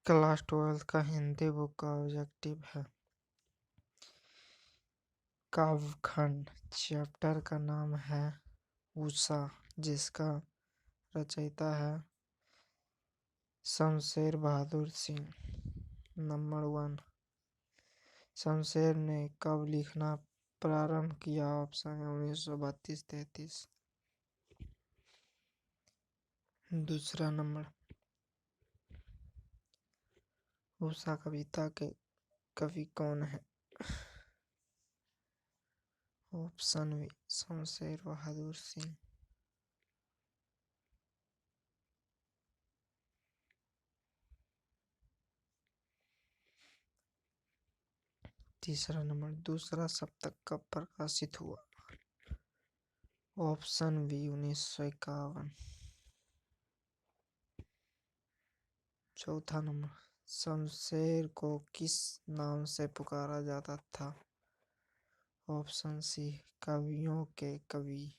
Class 12 का Hindi book का objective है काव्यखंड। चैप्टर का नाम है उषा, जिसका रचयिता है शमशेर बहादुर सिंह। नंबर 1, शमशेर ने कब लिखना प्रारंभ किया? ऑप्शन है 1932-33। दूसरा नंबर, उषा कविता के कवि कौन है? Option B, Shamsher Bahadur Singh. तीसरा नंबर, दूसरा सप्तक कब प्रकाशित हुआ? Option B, 1951। चौथा नंबर, शमशेर को किस नाम से पुकारा जाता था? ऑप्शन सी, कवियों के कवि।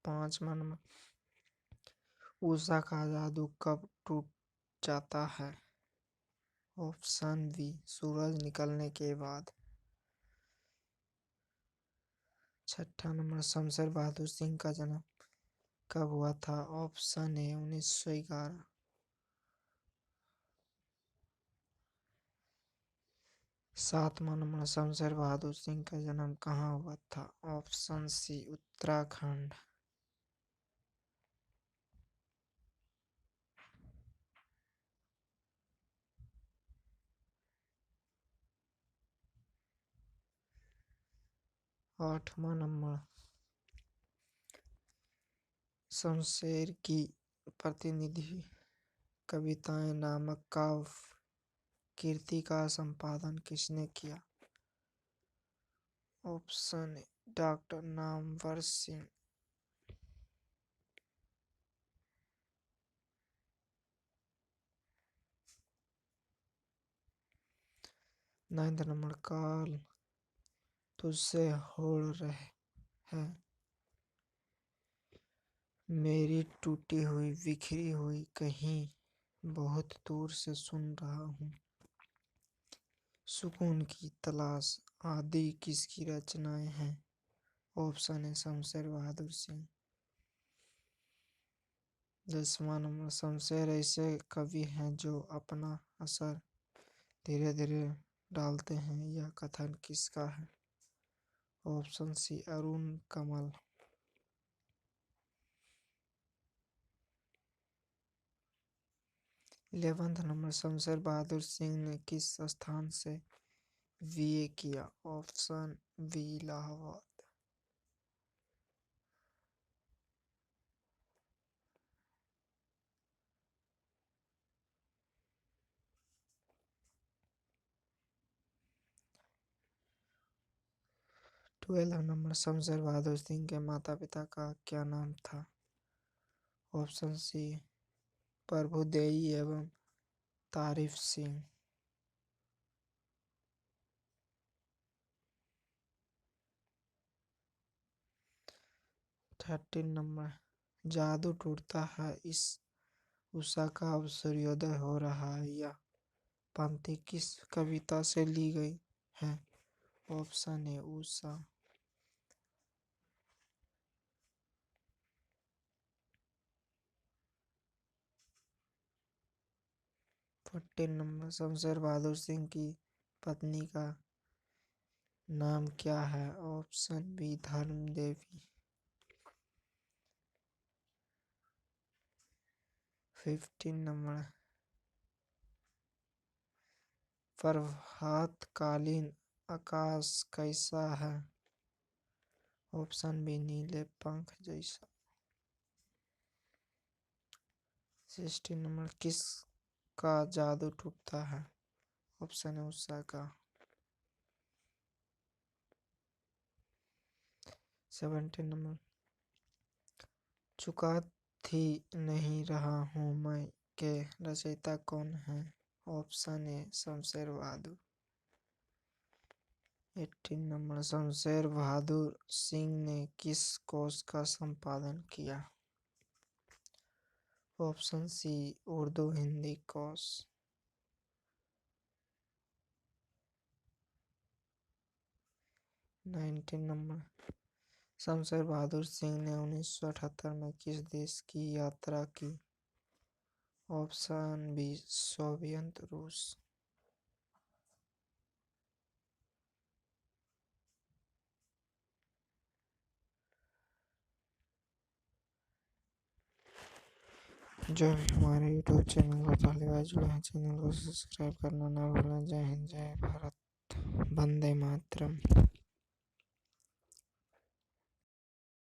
पांचवा नंबर, उषा का जादू कब टूट जाता है? ऑप्शन बी, सूरज निकलने के बाद। छठा नंबर, शमशेर बहादुर सिंह का जन्म कब हुआ था? Option A, 1911। सातवां नंबर, शमशेर बहादुर सिंह का जन्म कहाँ हुआ था? Option C, Uttarakhand. आठवां नंबर, शमशेर की प्रतिनिधि कविताएं नामक काव्य कृति का संपादन किसने किया? Option A, doctor Namvar Singh. Ninth number, काल तुझसे होड़ रहे है, मेरी टूटी हुई बिखरी हुई कहीं बहुत दूर से सुन रहा हूँ, सुकून की तलाश आदि किसकी रचनाएं हैं? ऑप्शन है शमशेर बहादुर सिंह। 10वां नंबर, शमशेर ऐसे कवि हैं जो अपना असर धीरे धीरे डालते हैं, यह कथन किसका है? Option C, Arun Kamal. 11वां नंबर, शमशेर बहादुर सिंह ने किस स्थान से बीए किया? Option B, Allahabad. ट्वेल्व नंबर, शमशेर बहादुर सिंह के माता पिता का क्या नाम था? ऑप्शन सी, प्रभुदेई एवं तारीफ सिंह। 13 नंबर, जादू टूटता है इस उषा का अब सूर्योदय हो रहा है, यह पंक्ति किस कविता से ली गई है? Option A, Usha. 14 नंबर, शमशेर बहादुर सिंह की पत्नी का नाम क्या है? ऑप्शन बी, धर्म देवी। 15 नंबर, प्रभातकालीन आकाश कैसा है? ऑप्शन बी, नीले पंख जैसा। 16 नंबर, किस का जादू टूटता है? ऑप्शन है उषा का। 17 नंबर, चुका थी नहीं रहा हूँ मैं के रचयिता कौन है? Option A, Shamsher Bahadur. 18 नंबर, शमशेर बहादुर सिंह ने किस कोश का संपादन किया? ऑप्शन सी, उर्दू हिंदी कोश। 19 नंबर, शमशेर बहादुर सिंह ने 1978 में किस देश की यात्रा की? ऑप्शन बी, सोवियत रूस। जो भी हमारे यूट्यूब चैनल पर पहली बार जुड़े हैं, चैनल को सब्सक्राइब करना ना भूलें। जय हिंद, जय भारत, वंदे मातरम।